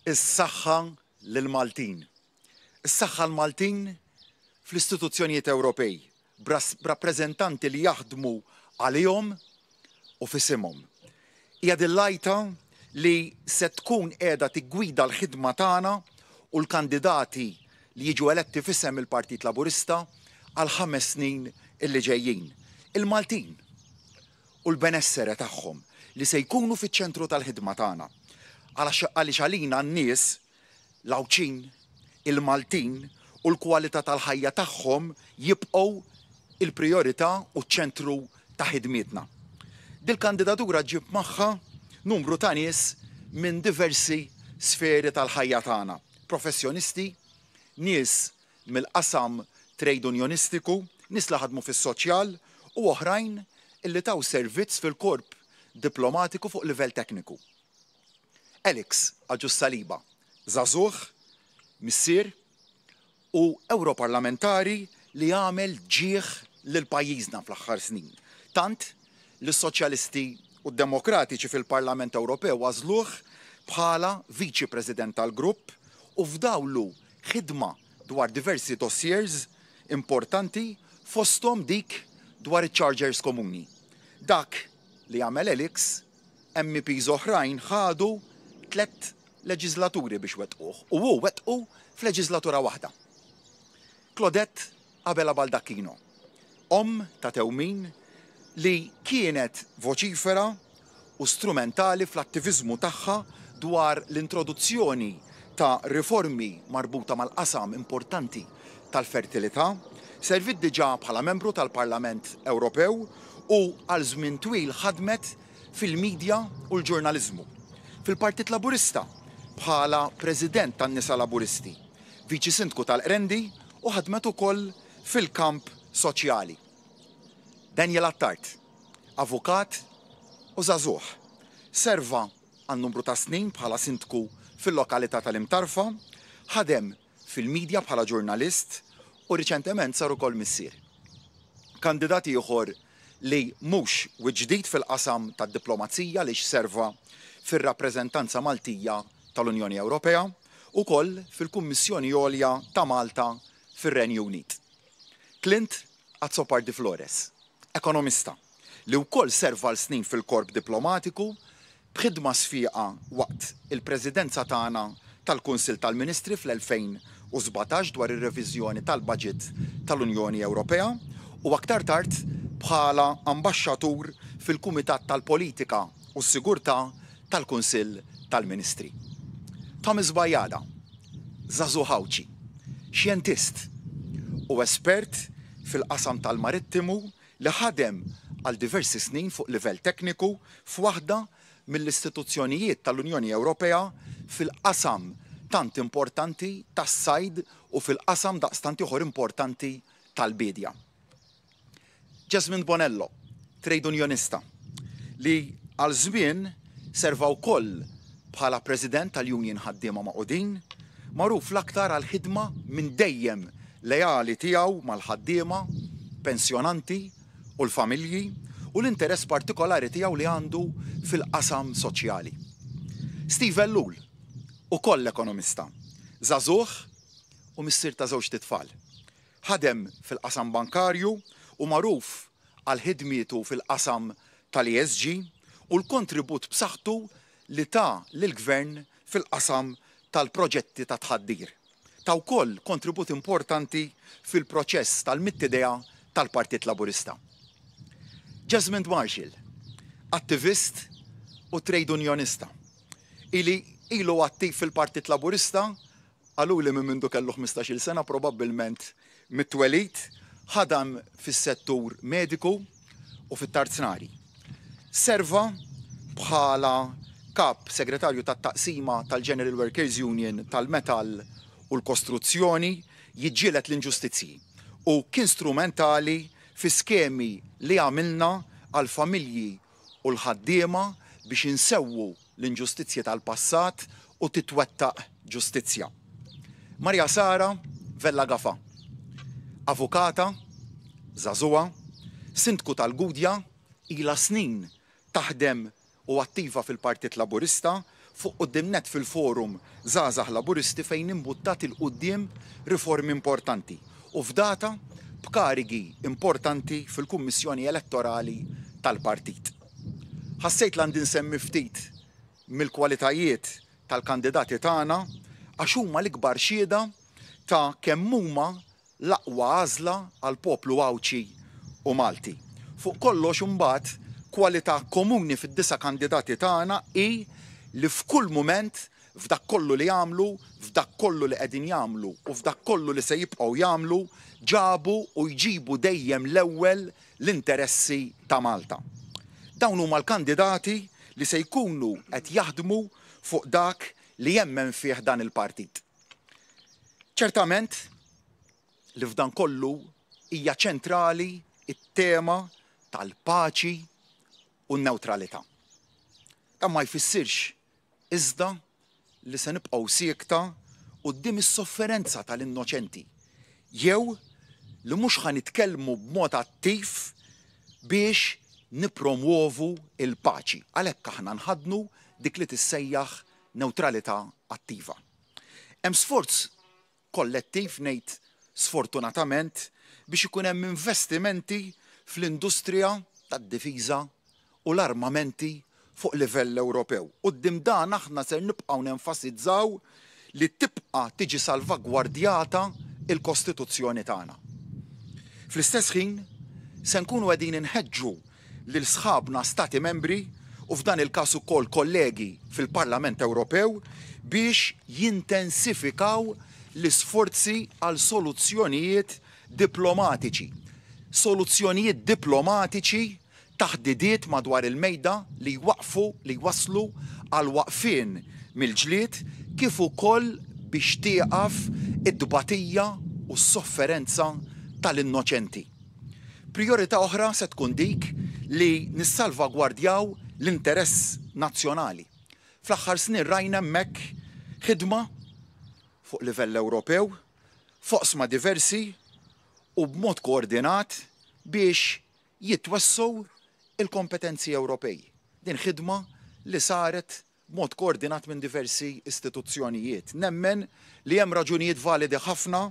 Is-saħħa lill-Maltin. Is-saħħa l-Maltin fl-istituzzjonijiet Ewropej b'rappreżentanti li jaħdmu għalihom u f'isimhom. Hija dillajta li se tkun qiegħda tiggwida l-ħidma tagħna u l-kandidati li jiġu eletti f'isem il-Partit Laburista għal 5 snin illi ġejjin. Il-Maltin u l-benessere tagħhom li se jkunu fiċ-ċentru tal-ħidma tagħna. Għaliex għalina n-nies l-Awċin, il-Maltin u l-kwalità tal-ħajja tagħhom jibqgħu il-prijorità u ċ-ċentru ta' ħidmietna. Dil-kandidatura ġib magħha numru ta' nies minn diversi sferi tal-ħajja tagħna. Professjonisti, nies mill-qasam trade unionistiku, nies li ħadmu fis-soċjal u oħrajn illi taw servizz fil-korp diplomatiku fuq livell tekniku. Alex Aġus Saliba, żagħżugħ, missier u Ewroparlamentari li għamel ġieħ lil pajjiżna fl-aħħar snin. Tant li s-Soċjalisti u d-Demokratiċi fil-Parlament Ewropew għażluh bħala Viċi President tal-Grupp u fdawlu ħidma dwar diversi dossiers importanti fosthom dik dwar iċ-chargers komuni. Dak li għamel Alex, MPs oħrajn ħadu 3 leġislaturi biex wettquh u hu wettqu f'leġislatura waħda. Claudette Abela Baldacchino, ta' Tewmin li kienet voċifera u strumentali fl-attiviżmu tagħha dwar l-introduzzjoni ta' riformi marbuta mal-qasam importanti tal-fertilità, servit diġà bħala membru tal-Parlament Ewropew u għal żmien twil ħadmet fil-medja u l-ġurnaliżmu. Fil-Partit Laburista bħala President tan-Nisa Laburisti, Viċi Sindku tal-Qrendi u ħadmet ukoll fil-kamp soċjali. Daniel Attart, avukat u żagħżugħ, serva għal numru ta' snin bħala sindku fil-lokalità tal-Imtarfa, ħadem fil-medja bħala ġurnalist u riċentement sar ukoll missier. Kandidat ieħor li mhux ġdid fil-qasam tad-diplomazija li serva fir-rappreżentanza Maltija tal-Unjoni Ewropea u koll fil-Kummissjoni Għolja ta' Malta fir-Renju Unit. Clint Azzopardi Flores, ekonomista li wkoll serva l-snin fil-korp diplomatiku b'ħidma sfiqa waqt il-Presidenza tagħna tal-Kunsill tal-Ministri fl-2017 dwar ir-reviżjoni tal-Baġit tal-Unjoni Ewropea u aktar tard bħala ambaxxatur fil-Kumitat tal-Politika u s-Sigurtà tal-Kunsill tal-Ministri. Thomas Bajada, żagħżugħ Ħawċi, xjentist u espert fil-qasam tal-marittimu li ħadem għal diversi snin fuq livell tekniku f'waħda mill-istituzzjonijiet tal-Unjoni Ewropea fil-qasam tant importanti tas-sajd u fil-qasam daqstant ieħor importanti tal-bidja. Jasmine Bonello, trade unionista, li għal żmien serva wkoll bħala President tal-Union Ħaddiema Maqudin, magħruf l-aktar għal ħidma minn dejjem lejali tiegħu mal-ħaddiema, pensjonanti u l-familji u l-interess partikolari tiegħu li għandu fil-qasam soċjali. Steve Ellul, ukoll ekonomista, żagħżugħ u missier ta' żewġ titfal. Ħadem fil-qasam bankarju u magħruf għal ħidmietu fil-qasam tal-ESG u l-kontribut b'saħħtu li ta' lill-Gvern fil-qasam tal-proġetti ta' tħaddir. Ta' wkoll kontribut importanti fil-proċess tal-mittidea tal-Partit Laburista. Jasmine Marshall, attivist u trade unionista, ili ilu attiv fil-Partit Laburista għalu li minn mindu kellu 15-il sena probabbilment mit-twelid ħadam fis-settur mediku u fit-tarznari. Serva bħala kap segretarju tat-taqsima tal-General Workers Union tal-Metal u l-Kostruzzjoni jiġġieled l-inġustizzji u kien strumentali fi skemi li għamilna għal familji u l-ħaddiema biex insewwu l-inġustizzji tal-passat u titwettaq ġustizzja. Marja Sara Vella Gafa, avukata, żagħżugħa, sindku tal-Gudja, ilha snin taħdem u attiva fil-Partit Laburista fuq qudiem net fil-forum Żgħażagħ Laburisti fejn imbuttat il-qudiem riformi importanti u f'data b'karigi importanti fil-Kummissjoni Elettorali tal-Partit. Ħassejt l-għandi nsemmi ftit mill-kwalitajiet tal-kandidati tagħna għax huma l-ikbar xhieda ta' kemm huma l-aqwa għażla għall poplu Awċi u Malti. Fuq kollox imbagħad kwalità komuni fid-9 kandidati tagħna hi li f'kull mument f'dak kollu li jagħmlu, f'dak kollu li qegħdin jagħmlu u f'dak kollu li se jibqgħu jagħmlu ġabu u jġibu dejjem l-ewwel l-interessi ta' Malta. Dawn huma l-kandidati li se jkunu qed jaħdmu fuq dak li jemmen fih dan il-partit. Ċertament li f'dan kollu hija ċentrali it-tema tal-paċi u n-newtralità. Dan ma jfissirx iżda li se nibqgħu siekta quddiem is-sofferenza tal-innoċenti jew li mhux ħanitkellmu b'mod attiv biex nippromuovu il-paċi. Għalhekk aħna nħadnu dik li tissejjaħ newtralità attiva. Hemm sforz kollettiv ngħid sfortunatament biex ikun hemm investimenti fl-industrija tad-difiża u l-armamenti fuq livell Ewropew. Quddiem dan aħna se nibqgħu nenfasizzaw li tibqa' tiġi salvagwardjata il-Kostituzzjoni tagħna. Fl-istess ħin se nkunu qegħdin inħeġġu lil sħabna stati membri u f'dan il-każ ukoll kollegi fil-Parlament Ewropew biex jintensifikaw l-isforzi għal soluzzjonijiet diplomatiċi. Soluzzjonijiet diplomatiċi taħdidiet madwar il-mejda li waslu għal waqfien mill-ġlied kif ukoll biex tieqaf id-dbatija u s-sofferenza tal-innoċenti. Priorità oħra se tkun dik li nissalvagwardjaw l-interess nazzjonali. Fl-aħħar snin rajna hemmhekk ħidma fuq livell Ewropew, foqsma diversi u b'mod koordinat biex jitwassew il-kompetenzi Ewropej. Din ħidma li saret b'mod koordinat minn diversi istituzzjonijiet. Nemmen li hemm raġunijiet validi ħafna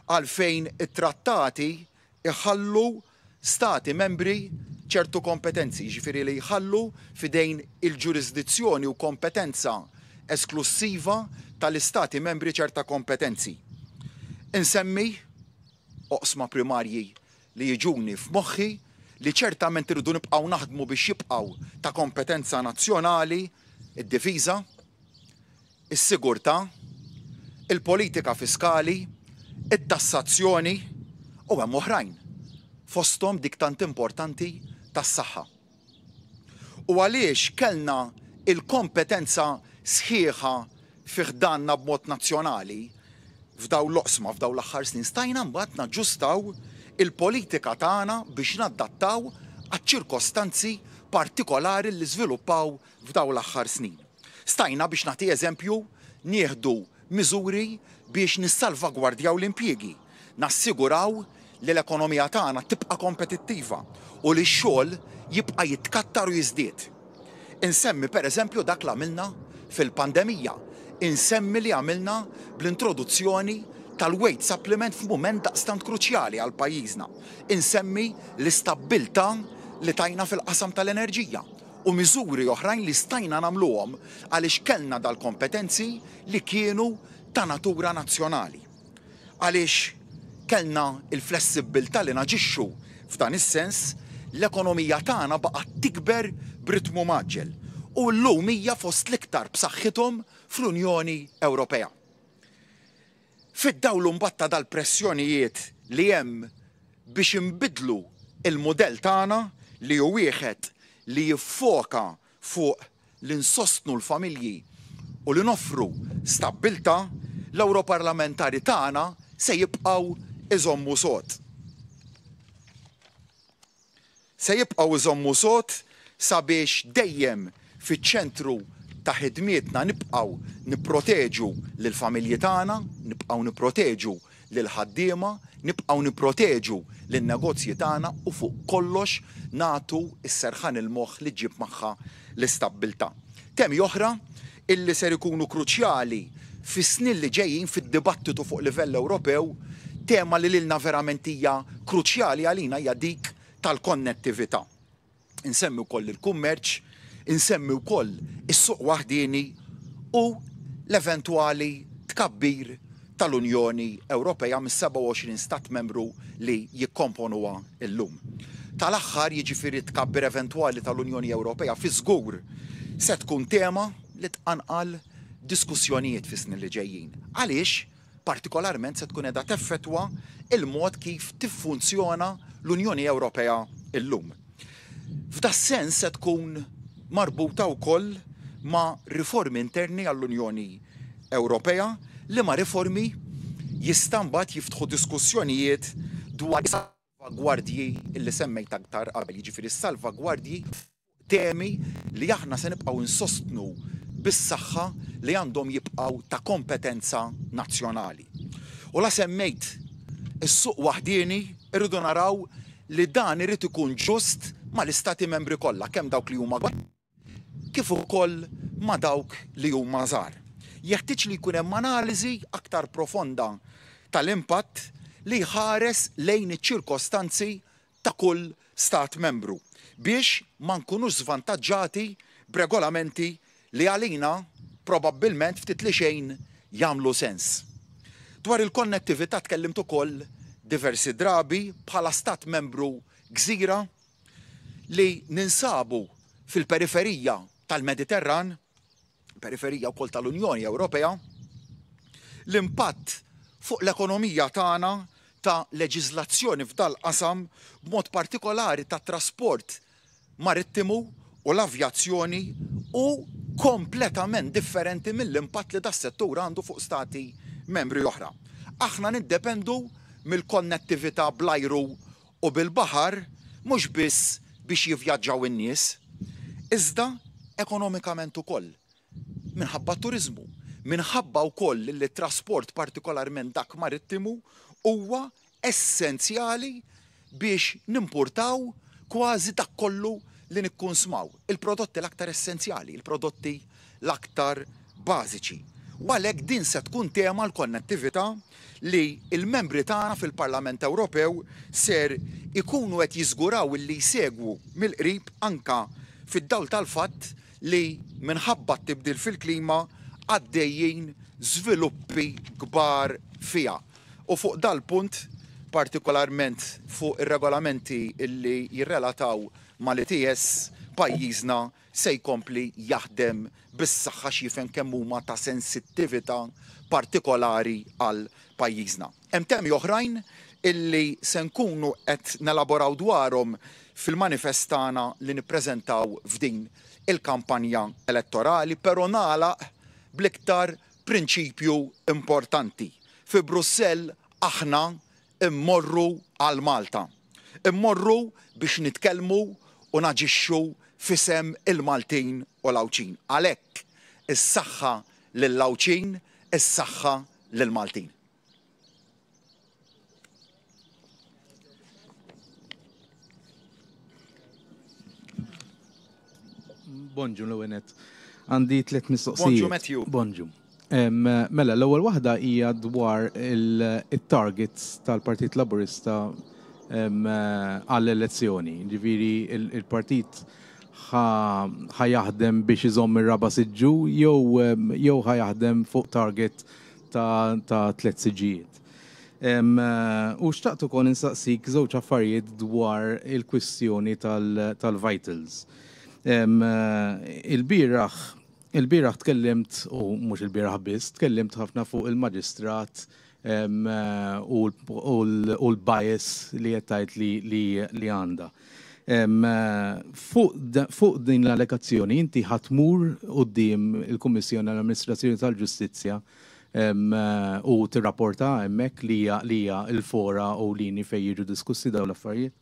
għalfejn it-trattati iħallu stati membri ċertu kompetenzi, ġifieri li jħallu fidejn il-ġurisdizzjoni u kompetenza esklusiva tal-istati membri ċerta kompetenzi. Insemmi oqsma primarji li jiġuni f'moħħi li ċertament irridu nibqgħu naħdmu biex jibqgħu ta' kompetenza nazzjonali id-difiża, is-sigurtà, il-politika fiskali, it-tassazzjoni u hemm oħrajn fosthom dik tant importanti tas-saħħa. U għaliex kellna il-kompetenza sħiħa fih danna b'mod nazzjonali f'daw l-oqsma f'daw l-aħħar snin stajna mbagħad naġġustaw il-politika tagħna biex naddattaw għaċ-ċirkostanzi partikolari li żviluppaw f'daw l-aħħar snin. Stajna biex nagħti eżempju nieħdu miżuri biex nissalvagwardjaw l-impjiegi, nassiguraw li l-ekonomija tagħna tibqa' kompetittiva u li x-xogħol jibqa' jitkattar u jiżdied. Insemmi pereżempju dak li għamilna fil-pandemija, insemmi li għamilna bl-introduzzjoni tal-weight supplement f'mument daqstant kruċjali għal pajjiżna. Insemmi l-istabbiltà li tajna fil-qasam tal-enerġija u miżuri oħrajn li stajna nagħmluhom għaliex kellna dal-kompetenzi li kienu ta' natura nazzjonali. Għaliex kellna il-flessibilità li naġixxu f'dan is-sens l-ekonomija tagħna baqgħet tikber b'ritmu maġġel u llum hija fost l-iktar b'saħħithom fl-Unjoni Ewropea. Fid-dawl mbagħad ta' dal-pressjonijiet li hemm biex inbidlu il-mudell tagħna li hu wieħed li jiffoka fuq li nsostnu l-familji u li noffru stabbiltà, l-Ewroparlamentari tagħna se jibqgħu iżommu sod. Se jibqgħu iżommu sod sabiex dejjem fiċ-ċentru ta' ħidmietna nibqgħu nipproteġu lill-familji tagħna, nibqgħu nipproteġu lill-ħaddiema, nibqgħu nipproteġu lin-negozji tagħna u fuq kollox nagħtu s-serħan il-moħħ li ġib magħha l-istabbiltà. Temi oħra illi ser ikunu kruċjali fis-snin li ġejjin fid-dibattitu fuq livell Ewropew, tema li lilna verament hija kruċjali għalina hija dik tal-konnettività. Insemmi wkoll il-kummerċ, insemmi wkoll is-suq waħdieni u l-eventwali tkabbir tal-Unjoni Ewropea mis-27 stat membru li jikkomponuha llum. Tal-aħħar jiġifieri tkabbir eventwali tal-Unjoni Ewropea fi żgur se tkun tema li tqanqal diskussjonijiet fis-snin li ġejjin. Għaliex partikolarment se tkun qiegħda teffettwa il-mod kif tiffunzjona l-Unjoni Ewropea llum. F'da sens se tkun marbuta wkoll ma' riformi interni għall-Unjoni Ewropea li ma' riformi jista' mbagħad jiftħu diskussjonijiet dwar salvagwardji illi semmejt aktar qabel, jiġifieri salvagwardji temi li aħna se nibqgħu insostnu bis-saħħa li għandhom jibqgħu ta' kompetenza nazzjonali. U la semmejt is-suq waħdieni irridu naraw li dan irid ikun ġust mal-istati membri kollha, kemm dawk li huma kif ukoll ma' dawk li huma żgħar. Jeħtieġ li jkun hemm analiżi aktar profonda tal-impatt li jħares lejn iċ-ċirkostanzi ta' kull stat membru biex ma nkunux żvantaġġati b'regolamenti li għalina probabbilment ftit li xejn jagħmlu sens. Dwar il-konnettività tkellimt ukoll diversi drabi bħala stat membru gżira li ninsabu fil-periferija tal-Mediterran, periferija wkoll tal-Unjoni Ewropea, l-impatt fuq l-ekonomija tagħna ta' leġiżlazzjoni f'dal qasam b'mod partikolari ta' trasport marittimu u l-avjazzjoni u kompletament differenti mill-impatt li das-settur għandu fuq stati membri oħra. Aħna niddependu mill-konnettività bl-ajru u bil-baħar mhux biss biex jivvjaġġaw in-nies, iżda ekonomikament ukoll. Minħabba turiżmu, minħabba wkoll li trasport partikolarment dak marittimu huwa essenzjali biex nimpurtaw kważi dak kollu li nikkonsmaw. Il-prodotti l-aktar essenzjali, il-prodotti l-aktar bażiċi. U għalhekk din se tkun tema l-konnettività li il-membri tagħna fil-Parlament Ewropew ser ikunu qed jiżguraw li jsegwu mill-qrib anka fid-dawl tal-fatt li minħabba tibdil fil-klima għaddejjin żviluppi kbar fiha. U fuq dal-punt, partikolarment fuq ir-regolamenti illi jirrelataw mal-ITS, pajjiżna se jkompli jaħdem bis-saħħa xiefen kemm huma ta' sensittività partikolari għal pajjiżna. Hemm temi oħrajn illi se nkunu qed nelaboraw dwarhom fil-manifestana li nippreżentaw f'din il-kampanja elettorali, però nagħlaq bl-iktar prinċipju importanti. Fi Brussell aħna immorru għal Malta. Immorru biex nitkellmu u naġixxu fisem il-Maltin u l-Awċin. Għalhekk is-saħħa lill-Awċin, is-saħħa lill-Maltin. Bonġu l-għenet. Għandi 3 mistoqsijiet. Bonġu Matthew. Bonġu. Mela, l-ewwel waħda hija dwar il-targets tal-Partit Laburista għall-elezzjoni. Ġifieri il-partit ħajaħdem biex iżomm ir-raba' siġġu jew ħajaħdem fuq target ta' 3 siġġijiet. U xtaqt ukoll instaqsik żewġ affarijiet dwar il-kwistjoni tal-vitals. Il-bieraħ tkellimt, u mhux il-bieraħ biss, tkellimt ħafna fuq il-maġistrat u l-bias li jettajt li għanda. Fuq din l-allokazzjoni, inti ħatmur qudiem il-Kummissjoni għall-Amministrazzjoni tal-Ġustizzja u tirrapporta hemmhekk li hija l-fora u lini fejn jiġu diskussi dawn l-affarijiet.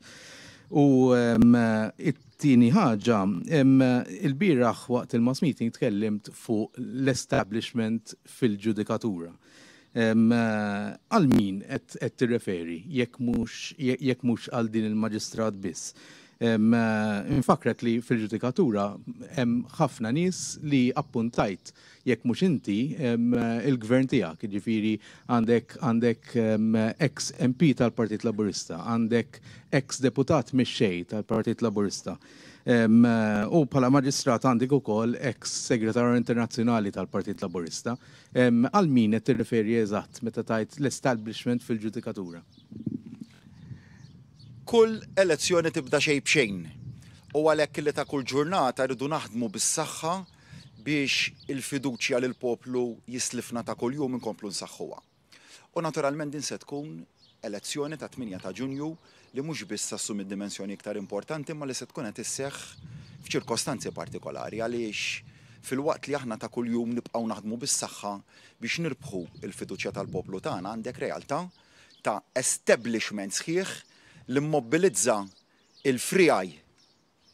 U it-tieni ħaġa, il-bieraħ waqt il-mass meeting tkellimt fuq l-establishment fil-ġudikatura. Għal min qed tirreferi jekk mhux għal din il-maġistrat biss. Infakrek li fil-ġudikatura hemm ħafna nies li appuntajt jekk mhux inti il-gvern tiegħek, jiġifieri għandek ex MP tal-Partit Laburista, għandek ex deputat mix-xejn tal-Partit Laburista. U bħala maġistrat għandek ukoll ex segretarju internazzjonali tal-Partit Laburista. Għal min qed tirreferi eżatt meta tajt l-establishment fil-ġudikatura? Kull elezzjoni tibda xejn b'xejn. U għalhekk li ta' kull ġurnata rridu naħdmu bis-saħħa biex il-fiduċja lil poplu jislifna ta' kuljum inkomplu nsaħħuha. U naturalment din se tkun elezzjoni ta' 8 ta' Ġunju li mhux biss assum id-dimensjoni iktar importanti ma li se tkun qed isseħħ f'ċirkostanzi partikolari għaliex fil-waqt li aħna ta' kuljum nibqgħu naħdmu bis-saħħa biex nirbħu il-fiduċja tal-poplu tagħna għandek realtà ta' establishment sħiħ li mmobilizza il-friaj,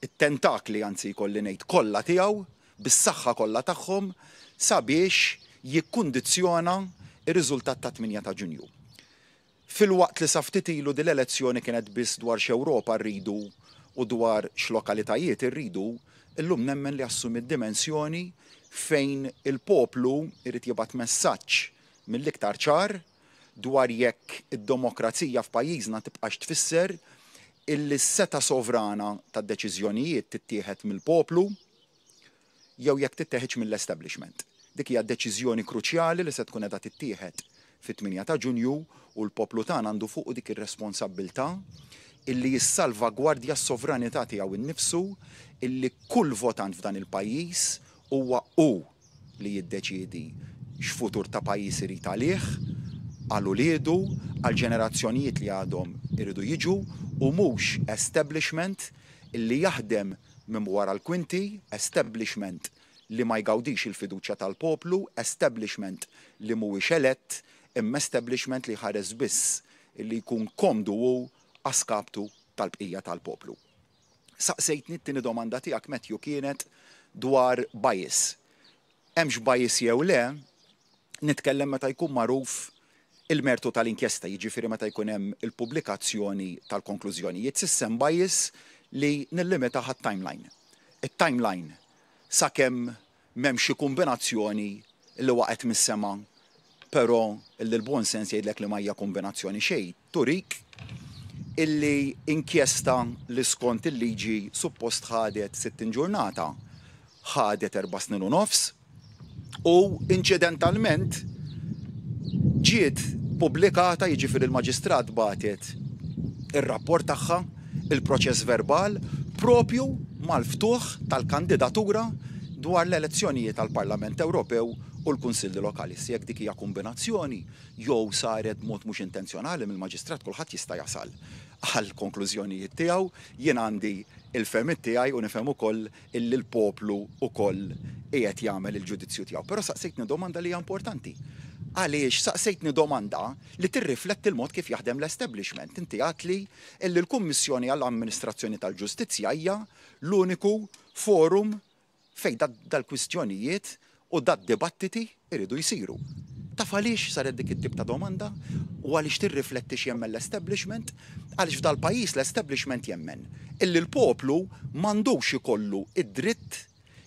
it-tentakli anzi jkolli ngħid kollha tiegħu bis-saħħa kollha tagħhom sabiex jikkundizzjona ir-riżultat ta' 8 ta' Ġunju. Fil-waqt li sa ftit ilu din l-elezzjoni kienet biss dwar x'Ewropa rridu u dwar x'lokalitajiet irridu, illum nemmen li assumi d-dimensjoni fejn il-poplu irid jibgħat messaġġ mill-iktar ċar dwar jekk id-demokrazija f'pajjiżna tibqax tfisser illi s-seta sovrana tad-deċiżjonijiet tittieħed mill-poplu jew jekk tittieħed mill-establishment. Dik hija deċiżjoni kruċjali li se tkun qiegħda tittieħed fit-8 ta' Ġunju u l-poplu tagħna għandu fuq dik ir-responsabbiltà illi jissalvagwardja s-sovranità tiegħu innifsu illi kull votant f'dan il-pajjiż huwa hu li jiddeċiedi x'futur ta' pajjiż irid għalih għal uliedu, għal ġenerazzjonijiet li għadhom iridu jiġu u mhux establishment illi jaħdem minn wara l-kwinti, establishment li ma jgawdix il-fiduċja tal-poplu, establishment li mhuwiex elett, imma establishment li ħares biss illi jkun komdu u askaptu tal-bqija tal-poplu. Saqsejtni t-tieni domanda tiegħek Matthew kienet dwar bias. Hemmx bias jew le, nitkellem meta jkun magħruf il-mertu tal-inkjesta, jiġifieri meta jkun hemm il-pubblikazzjoni tal-konklużjonijiet s'issem bias li nillimita ħat-timeline. It-timeline sakemm m'hemm xi kombinazzjoni li waqgħet mis-sema, però l-bon sens jgħidlek li ma hija kombinazzjoni xejn, turik illi inkjesta li skont il-liġi suppost ħadet 60 ġurnata ħadet 4 snin u nofs u inċidentalment ġiet pubblikata, jiġifieri il-maġistrat bagħtet ir-rapport tagħha, il-proċess verbal propju mal-ftuħ tal-kandidatura dwar l-elezzjonijiet tal-Parlament Ewropew u l-Kunsilli Lokali. Jekk dik hija kombinazzjoni jew saret mod mhux intenzjonali mill-maġistrat kulħadd jista' jasal għal konklużjonijiet tiegħu, jien għandi il-fehmiet tiegħi u nifhem ukoll illi l-poplu ukoll qiegħed jagħmel il-ġudizzju tiegħu. Però saqsejtni domanda li hija importanti. Għaliex saqsejtni domanda li tirrifletti l-mod kif jaħdem l-establishment. Inti għatli illi l-Kummissjoni għall-Amministrazzjoni tal-Ġustizzja hija l-uniku forum fejn dal-kwistjonijiet u dad-dibattiti iridu jsiru. Taf għaliex saret dik it-tip ta' domanda u għaliex tirrifletti x'jemmel l-establishment, għaliex f'dal-pajjiż l-establishment jemmen illi l-poplu m'għandux ikollu id-dritt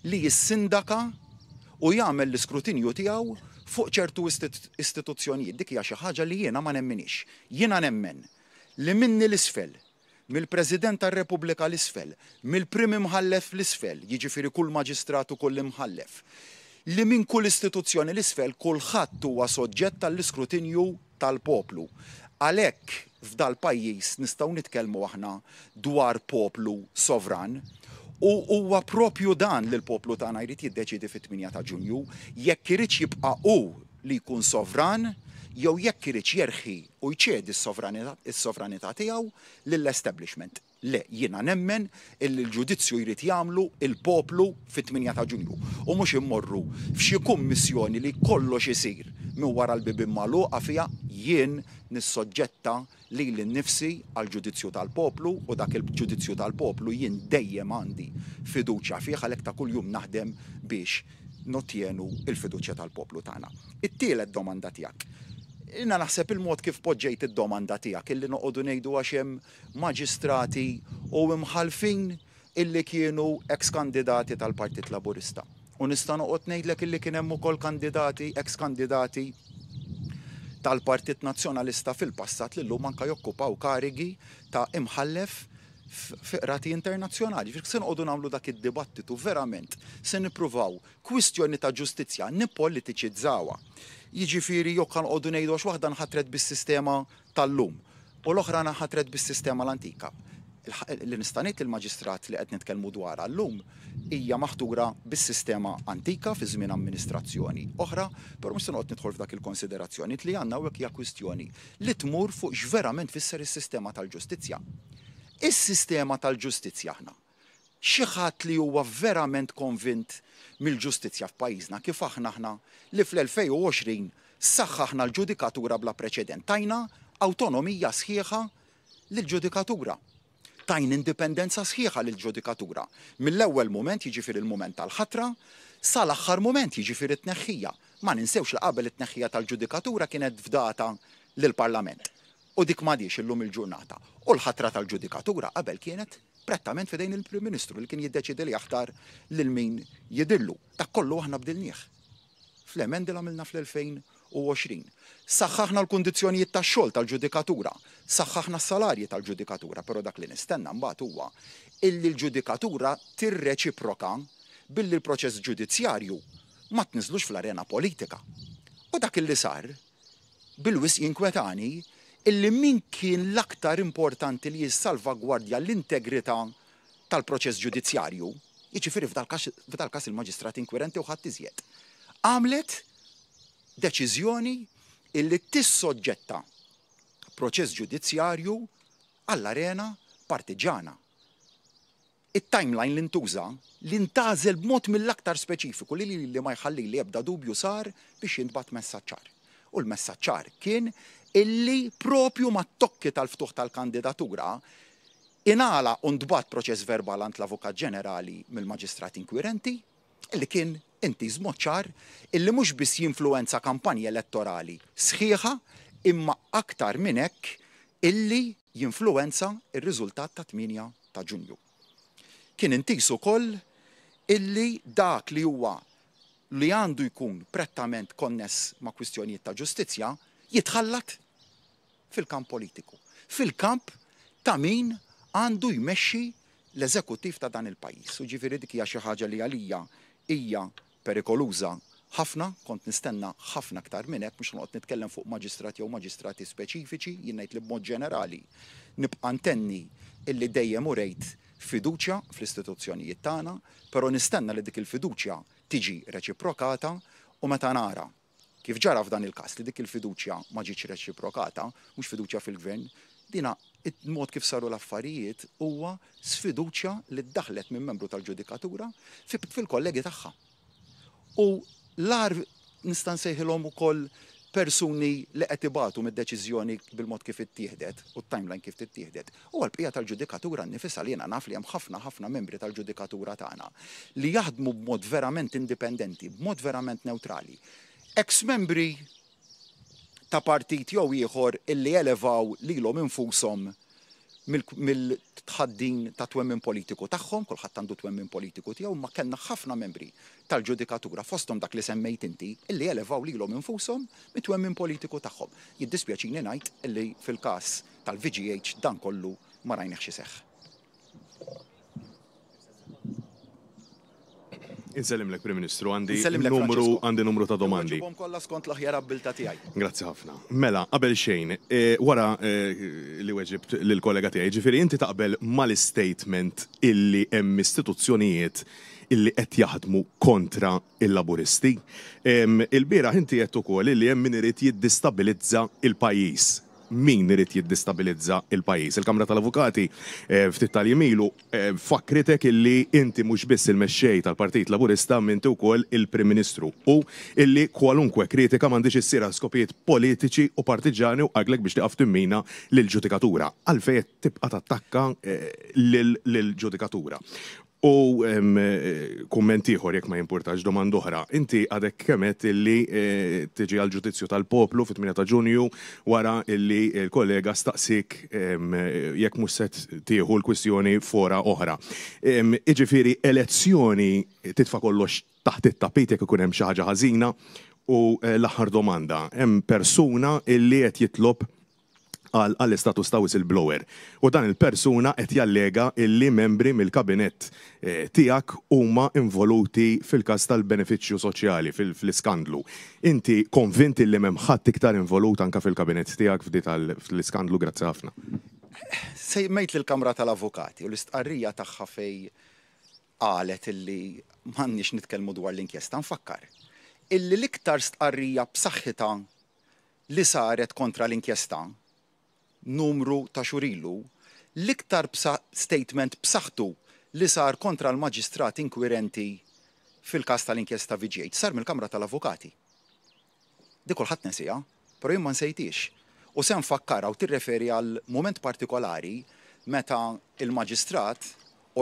li jissindaka u jagħmel l-iskrutinju tiegħu fuq ċertu istituzzjonijiet. Dik hija xi ħaġa li jiena ma nemminix. Jiena nemmen li minni l-isfel, mill-President tar-Repubblika l-isfel, mill-Prim Imħallef l-isfel, jiġifieri kull maġistrat u kull imħallef, li minn kull istituzzjoni l-isfel kulħadd huwa soġġett tal-iskrutinju tal-poplu. Għalhekk f'dal pajjiż nistgħu nitkellmu aħna dwar poplu sovran u huwa propju dan li l-poplu tagħna jrid jiddeċiedi fit-8 ta' Ġunju jekk irid jibqa' hu li jkun sovran jew jekk irid jerħi u jċedi s-sovranità tiegħu lill-establishment. Le, jiena nemmen illi l-ġudizzju jrid jagħmlu il-poplu fit-8 ta' Ġunju u mhux immorru f'xi kummissjoni li kollox isir minn wara l-bibien magħluqa fiha jien nissoġġetta lili nnifsi għal ġudizzju tal-poplu u dak il-ġudizzju tal-poplu jien dejjem għandi fiduċja fih għalhekk ta' kuljum naħdem biex nottienu il-fiduċja tal-poplu tagħna. It-tielet domanda tiegħek. Inna naħseb il-mod kif poġġejt id-domanda tiegħek illi noqogħdu ngħidu għax hemm maġistrati u imħalfin illi kienu ex-kandidati tal-Partit Laburista. U nista' noqgħod ngħidlek illi kien hemm ukoll kandidati, ex-kandidati tal-Partit Nazzjonalista fil-passat li llum anke jokkupaw karigi ta' imħallef f'qrati internazzjonali. Se noqogħdu nagħmlu dak id-dibattitu verament se nippruvaw kwistjoni ta' ġustizzja nippolitiċizzawha. Jiġifieri jekk noqogħdu ngħidu għax waħda nħatret bis-sistema tal-lum u l-oħra naħatret bis-sistema l-antika. Li nista' ngħid il-maġistrat li qed nitkellmu dwarha llum hija maħtura bis-sistema antika fi żmien amministrazzjoni oħra, però mhux se noqgħod nidħol f'dak il-konsiderazzjoni li għandna hawnhekk hija kwistjoni li tmur fuq x'verament fisser is-sistema tal-ġustizzja. Is-sistema tal-ġustizzja aħna. Xi ħadd li huwa verament konvint mill-ġustizzja f'pajjiżna kif aħna li fl-2020 saħħaħna l-ġudikatura bla preċedent. Tajna awtonomija sħiħa lill-ġudikatura. Tajn indipendenza sħiħa lill-ġudikatura. Mill-ewwel mument jiġifieri il-mument tal-ħatra sal-aħħar mument jiġifieri t-tneħħija. Ma ninsewx li qabel it-tneħħija tal-ġudikatura kienet fdata lill-Parlament. U dik m'għadix illum il-ġurnata. U l-ħatra tal-ġudikatura qabel kienet prettament f'idejn il-Prim Ministru li kien jiddeċidi li jaħtar lil min jidillu. Dak kollu aħna bdilnieh. Fl-emendi li għamilna fl-2020. Saħħaħna l-kundizzjonijiet tax-xogħol tal-ġudikatura, saħħaħna s-salarji tal-ġudikatura, però dak li nistenna mbagħad huwa illi l-ġudikatura tirreċiproka billi l-proċess ġudizzjarju ma tniżlux fl-arena politika. U dak illi sar bil-wisq jinkwetani illi min kien l-aktar importanti li jissalvagwardja l-integrità tal-proċess ġudizzjarju, jiġifieri f'dal każ il-maġistrat inkwirenti u ħadd iżjed, għamlet deċiżjoni illi tissoġġetta proċess ġudizzjarju għall-arena partiġana. It-timeline li ntuża li ntażel b'mod mill-aktar speċifiku li ma jħalli li ebda dubju sar biex jintbagħat messaġġar. U l-messaġġar kien illi propju ma tokki tal-ftuħ tal-kandidatura inala u ntbagħat proċess verbal għand l-Avukat Ġenerali mill-Maġistrat Inkwirenti illi kien intiż mod ċar illi mhux biss jinfluwenza kampanji elettorali sħiħa imma aktar minn hekk illi jinfluwenza ir-riżultat ta' 8 ta' Ġunju. Kien intiż ukoll illi dak li huwa li għandu jkun prettament konness ma' kwistjonijiet ta' ġustizzja jitħallat fil-kamp politiku. Fil-kamp ta' min għandu jmexxi l-eżekuttiv ta' dan il-pajjiż. U ġifieri dik hija xi ħaġa li għalija hija perikoluża ħafna, kont nistenna ħafna aktar minn hekk mhux noqgħod nitkellem fuq maġistrati jew maġistrati speċifiċi, jien ngħid li b'mod ġenerali nibqa' ntenni illi dejjem urejt fiduċja fl-istituzzjonijiet tagħna, però nistenna li dik il-fiduċja tiġi reċiprokata u meta nara kif ġara f'dan il-każ li dik il-fiduċja ma ġietx reċiprokata, mhux fiduċja fil-gvern, dina il-mod kif saru l-affarijiet huwa sfiduċja li ddaħlet minn membru tal-ġudikatura fil-kollegi tagħha. U l-ar nista' nsejħilhom ukoll persuni li qed ibatu mid-deċiżjoni bil-mod kif ittieħdet u t-timeline kif tittieħdet. U għall-bqija tal-ġudikatura nnifisha li jiena naf li hemm ħafna membri tal-ġudikatura tagħna li jaħdmu b'mod verament indipendenti, b'mod verament neutrali. Ex-membri ta' partit jew ieħor illi elevaw lilhom infushom mill-tħaddin ta' twemmin politiku tagħhom, kulħadd għandu twemmin politiku tiegħu, ma kellna ħafna membri tal-ġudikatura fosthom dak li semmejt inti illi elevaw lilhom infushom mit-twemmin politiku tagħhom. Jiddispjaċini ngħid illi fil-każ tal-VGH dan kollu ma rajniex iseħħ. Insellimlek, Prim Ministru, għandi numru ta' domandi. Kollha skont l-aħjar abbilta tiegħi. Grazzi ħafna. Mela, qabel xejn, wara li weġibt lill-kollega tiegħi, ġifieri inti taqbel mal-istatement illi hemm istituzzjonijiet illi qed jaħdmu kontra il-laburisti. Il-bieraħ inti qed ukoll illi hemm min irid jiddistabilizza il-pajjiż. Min irid jiddistabilizza il-pajjiż. Il-Kamra tal-Avukati ftit tal-jemilu fakkritek illi inti mhux biss il-mexxej tal-Partit Laburista minti wkoll il-Prim Ministru u illi kwalunkwe kritika m'għandix issir għal skopijiet politiċi u partiġani u għaglek biex tiqaf timmina lill-ġudikatura. Għalfejn tibqa' tattakka lill-ġudikatura. U kumment ieħor jekk ma jimpurtax domanda oħra, inti għadek kemet illi tiġi għal ġudizzju tal-poplu fit-8 ta' Ġunju wara illi l-kollega staqsik jekk mhux se tieħu l-kwistjoni fora oħra. Jiġifieri elezzjoni titfa' kollox taħt it-tapit jekk ikun hemm xi ħaġa ħażina u l-aħħar domanda, hemm persuna illi qed jitlob għall-istatus ta' whistleblower. U dan il-persuna qed jallega illi membri mill-kabinett tiegħek huma involuti fil-każ tal-benefiċċju soċjali fil-iskandlu. Inti konvint illi m'hemm ħadd iktar involut anke fil-kabinett tiegħek fl-iskandlu, grazzi ħafna. Sejmejt lill-Kamra tal-Avukati u l-istqarrija tagħha fej qalet illi m'għandniex nitkellmu dwar l-inkjesta, nfakkar. Illi l-iktar stqarrija b'saħħitha li saret kontra l-inkjesta numru ta' xurilu, l-iktar statement b'saħħtu li sar kontra l-maġistrat inkwirenti fil-każ tal-inkjesta VG8 sar mill-Kamra tal-Avukati. Dik kulħadd nesiha, però jien ma nsejtix. U se nfakkara u tirreferi għal mument partikolari meta il-maġistrat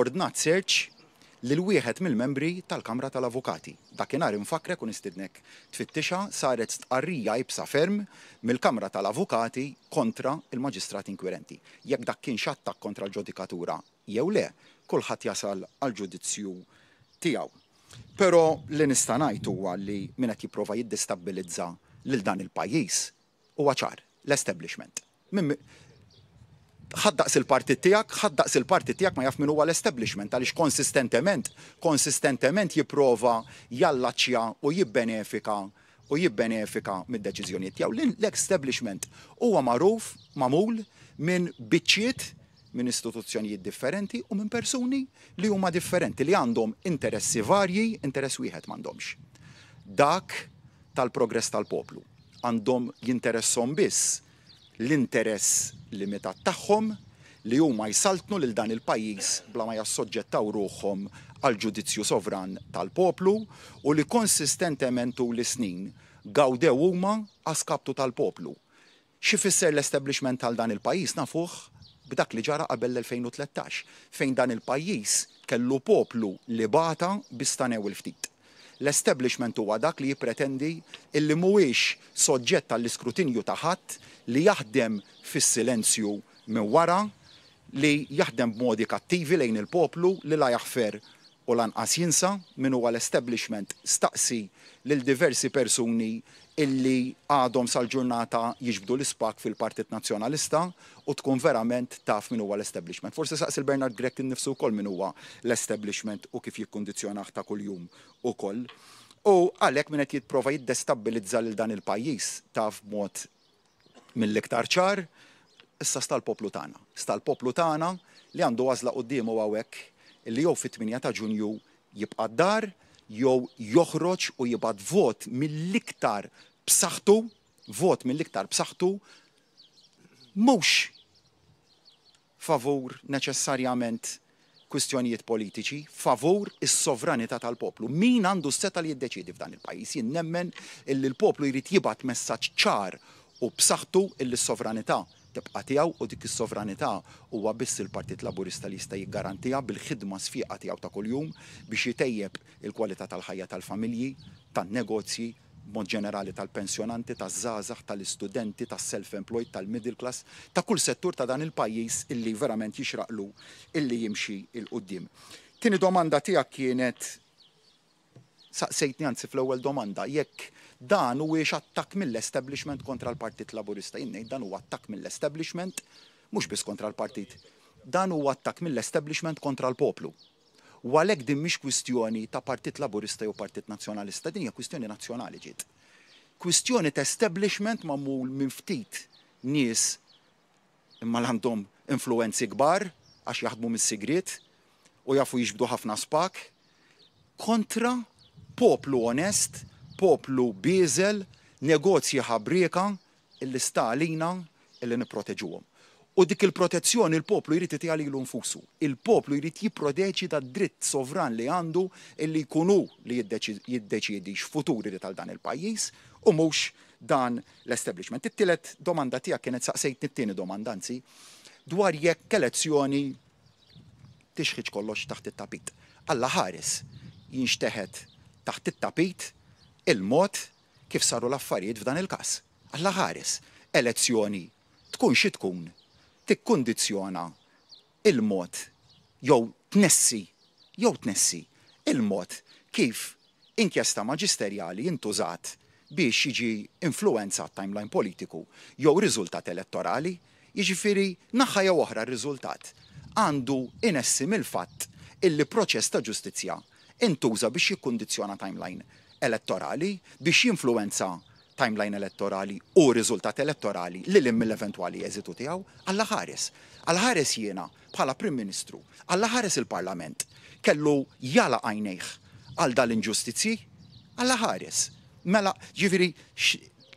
ordnat search lil wieħed mill-membri tal-Kamra tal-Avukati. Dakinhar infakkrek u nistidnek tfittixa saret stqarrija jibsa ferm mill-Kamra tal-Avukati kontra il-maġistrat inkwirenti. Jekk dak kien xattak kontra l-ġudikatura jew le, kulħadd jasal għal ġudizzju tiegħu. Però li nista' ngħid huwa li min qed jipprova jiddestabilizza lil dan il-pajjiż huwa ċar, l-establishment. ħaddaqs il-partit tiegħek ma jaf min huwa l-establishment għaliex konsistentement jipprova jallaċċja u jibbenefika mid-deċiżjonijiet tiegħu. L-establishment huwa magħruf magħmul minn biċċiet minn istituzzjonijiet differenti u minn persuni li huma differenti li għandhom interessi varji, interess wieħed m'għandhomx. Dak tal-progress tal-poplu. Għandhom jinteresshom biss l-interess limitat tagħhom li huma jsaltnu lil dan il-pajjiż bla ma jassoġġettaw ruħhom għal ġudizzju sovran tal-poplu u li konsistentement tul is-snin gawdew huma għaskaptu tal-poplu. Xi fisser l-establishment tal dan il-pajjiż nafuh b'dak li ġara qabel l-2013 fejn dan il-pajjiż kellu poplu li bata bistanew il-ftit. L-establishment huwa dak li jippretendi illi mhuwiex soġġett għall-iskrutinju ta' ħadd li jaħdem fis-silenzju minn wara, li jaħdem b'modi kattivi lejn il-poplu li la jaħfer u lanqas jinsa min huwa l-establishment staqsi lil diversi persuni illi għadhom sal-ġurnata jiġbdu l-ispak fil-Partit Nazzjonalista u tkun verament taf min huwa l-establishment. Forsi saqsi Bernard Gregg innifsu wkoll min huwa l-establishment u kif jikkundizzjonah ta' kuljum ukoll. U għalhekk min qed jipprova jiddestabilizza lil dan il-pajjiż taf b'mod mill-iktar ċar, issa sta l-poplu tagħna. Sta l-poplu tagħna li għandu għażla qudiemu hawnhekk illi jew fit-8 ta' Ġunju jibqa' d-dar jew joħroġ u jibgħat vot mill-iktar b'saħħtu mhux favur neċessarjament kwistjonijiet politiċi, favur is-sovranità tal-poplu. Min għandu s-seta li jiddeċiedi f'dan il-pajjiż? Jien nemmen illi l-poplu jrid jibgħat messaġġ ċar u b'saħħtu illi s-sovranità tibqa' tiegħu u dik is-sovranità huwa biss il-Partit Laburista li jista' jiggarantija bil-ħidma sfiqa tiegħu ta' kuljum biex jitejjeb il-kwalità tal-ħajja tal-familji, tan-negozji, b'mod ġenerali tal-pensjonanti, taż-żgħażagħ, tal-istudenti, tas-self-employed, tal-middle class, ta' kull settur ta' dan il-pajjiż illi verament jixraqlu illi jimxi il-qudiem. Tieni domanda tiegħek kienet saqsejtni anzi fl-ewwel domanda jekk dan huwiex attakk mill-establishment kontra l-Partit Laburista. Jien ngħid dan huwa attakk mill-establishment mhux biss kontra l-partit. Dan huwa attakk mill-establishment kontra l-poplu. U għalhekk din mhix kwistjoni ta' Partit Laburista jew Partit Nazzjonalista, din hija kwistjoni nazzjonali ġiet. Kwistjoni ta' establishment magħmul minn ftit nies imma għandhom influenzi kbar għax jaħdmu mis-sigriet u jafu jiġbdu ħafna spak kontra poplu onest, poplu bieżel, negozji ħabrieka illi sta għalina illi nipproteġuhom. U dik il-protezzjoni il-poplu jrid itiha lilu nfusu. Il-poplu jrid jipproteġi tad-dritt sovran li għandu illi jkunu li jiddeċiedi x'futur irid għal dan il-pajjiż u mhux dan l-establishment. It-tielet domanda tiegħek kienet saqsejt it-tieni domanda anzi dwar jekk elezzjoni tixħiġ kollox taħt it-tapit. Alla ħares jinxteħed taħt it-tapit il-mod kif saru l-affarijiet f'dan il-każ. Alla ħares elezzjoni tkun xi tkun tikkundizzjona il-mod jew tnessi il-mod kif inkjesta maġisterjali jintużat biex jiġi influenzat timeline politiku jew riżultat elettorali, jiġifieri naħa jew oħra r-riżultat għandu inessi mill-fatt illi proċess ta' ġustizzja intuża biex jikkundizzjona timeline elettorali, biex jinfluenza timeline elettorali u riżultat elettorali li mill-eventwali eżitu tiegħu. Alla ħares jiena bħala Prim Ministru, alla ħares il-Parlament kellu jala għajnejh għal dal-inġustizzi, alla ħares. Mela, ġifieri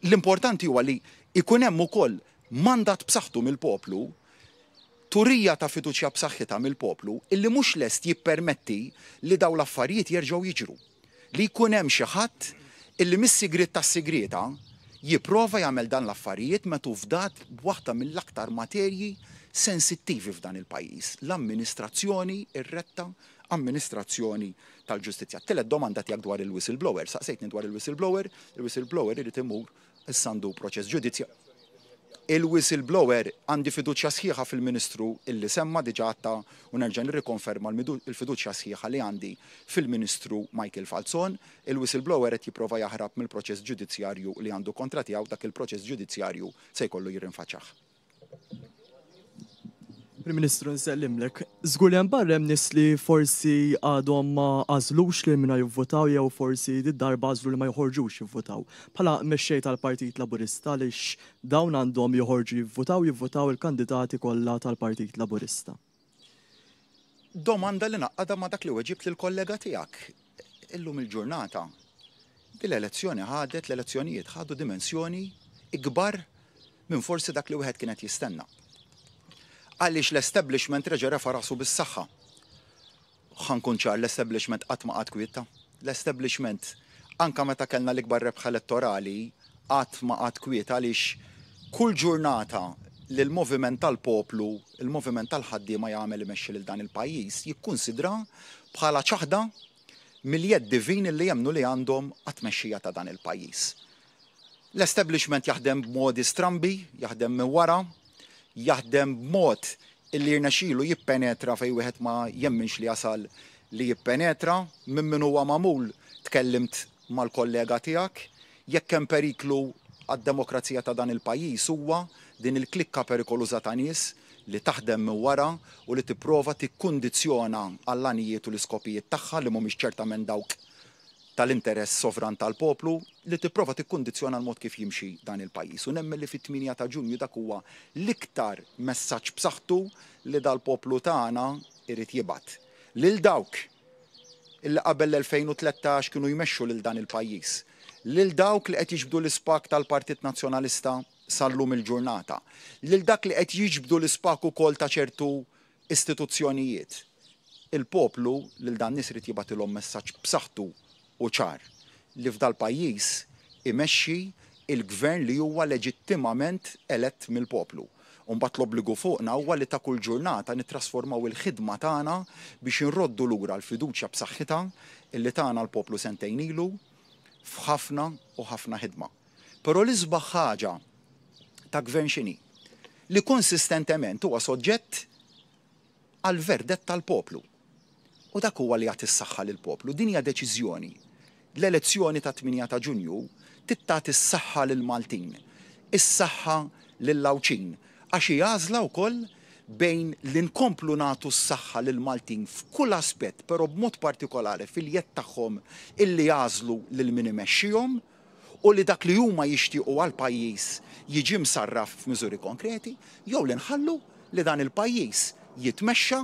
l-importanti huwa li ikun hemm ukoll mandat b'saħħtu mill-poplu, turija ta' fiduċja b'saħħitha mill-poplu illi mhux lest jippermetti li dawn l-affarijiet jerġgħu jiġru. Li jkun hemm xi ħadd illi mis-sigriet tas-sigreta jipprova jagħmel dan l-affarijiet metu fdat b'waħda mill-aktar materji sensittivi f'dan il-pajjiż, l-amministrazzjoni ir-retta amministrazzjoni tal-ġustizzja. Telet domanda tiegħek dwar il-whistleblower, saqsejtni dwar il-whistleblower irid imur issandu proċess ġudizzja. Il-whistleblower għandi fiduċja sħiħa fil-Ministru illi semma diġà għatta u nerġa' nirrikonferma il-fiduċja sħiħa li għandi fil-Ministru Michael Falzon. Il-whistleblower qed jipprova jaħrab mill-proċess ġudizzjarju li għandu kontra tiegħu, dak il-proċess ġudizzjarju se jkollu jirrinfaċċah. Prim Ministru nsellimlek, żgur li hemm barra hemm nies li forsi għadhom ma għażlux li minna jivvotaw jew forsi darba għażlu li ma joħorġux jivvotaw. Bħala mexxej tal-Partit Laburista għaliex dawn għandhom joħorġu jivvotaw il-kandidati kollha tal-Partit Laburista. Domanda li naqqada ma dak li weġibt lill-kollega tiegħek. Illum il-ġurnata l-elezzjonijiet ħadu dimensjoni ikbar minn forsi dak li wieħed kienet jistenna. Għaliex l-establishment reġa' refa' rasu bis-saħħa. Ħankun ċar l-establishment qatt ma qatt kwieta. L-establishment anke meta kellna l-ikbar rebħa elettorali qatt ma qatt kwieta għaliex kull ġurnata li l-moviment tal-poplu, il-moviment tal-ħaddiema jagħmel imexxi lil dan il-pajjiż jikkunsidra bħala ċaħda mill-jed divin li jemnu li għandhom għat-tmexxija ta' dan il-pajjiż. L-establishment jaħdem b'modi strambi, jaħdem minn wara, jaħdem b'mod illi jirnexxielu jippenetra fejn wieħed ma jemminx li jasal li jippenetra, minn min huwa magħmul tkellimt mal-kollega tiegħek, jekk hemm periklu għad-demokrazija ta' dan il-pajjiż huwa din il-klikka perikoluża ta' nies li taħdem minn wara u li tipprova tikkundizzjona għall-anijiet u l-iskopijiet tagħha li mhumiex ċertament dawk tal-interess sovran tal-poplu li tipprova tikkundizzjona l-mod kif jimxi dan il-pajjiż. U nemmen li fit-8 ta' Ġunju dak huwa l-iktar messaġġ b'saħħtu li dal-poplu tagħna irid jibgħat lil dawk illi qabel l-2013 kienu jmexxu lil dan il-pajjiż, lil dawk li qed jiġbdu l-ispak tal-Partit Nazzjonalista sal-lum il-ġurnata, lil dak li qed jiġbdu l-ispak ukoll ta' ċertu istituzzjonijiet. Il-poplu lil dan nies irid jibgħatilhom messaġġ b'saħħtu u ċar li f'dal pajjiż imexxi il-gvern li huwa leġittimament elett mill-poplu. U mbagħad l-obbligu fuqna huwa li ta' kull ġurnata nittrasformaw il-ħidma tagħna biex inroddu lura l-fiduċja b'saħħitha illi tagħna l-poplu sentejn ilu f'ħafna u ħafna ħidma. Però l-isbaħ ħaġa ta' gvern x'inhi li konsistentement huwa soġġett għal verdett tal-poplu. U dak huwa li jagħti s-saħħa lill-poplu. Din hija deċiżjoni. L-elezzjoni ta' 8 ta' Ġunju tittat is-saħħa lill-Maltin, is-saħħa lill-Lawċin, għax hi għażla wkoll bejn li nkomplu nagħtu s-saħħa lill-Maltin f'kull aspett, però b'mod partikolari fil-jett tagħhom illi jażlu lil min imexxihom u li dak li huma jixtiequ għal pajjiż jiġi msarraf f'miżuri konkreti, jew li nħallu li dan il-pajjiż jitmexxa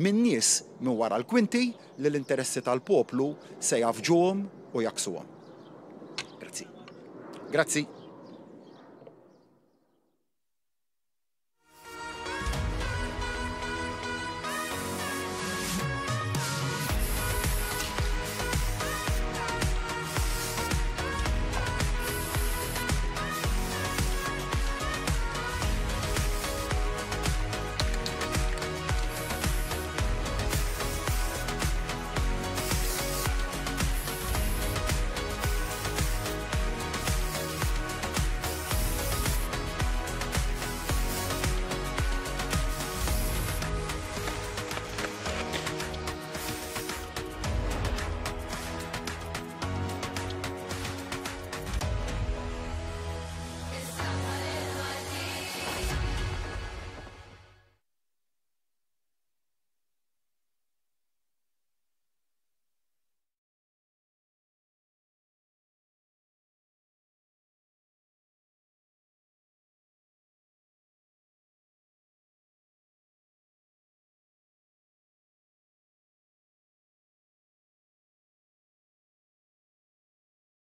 minn nies minn wara l-kwinti li l-interessi tal-poplu se jafġuhom u jaksuhom. Grazzi.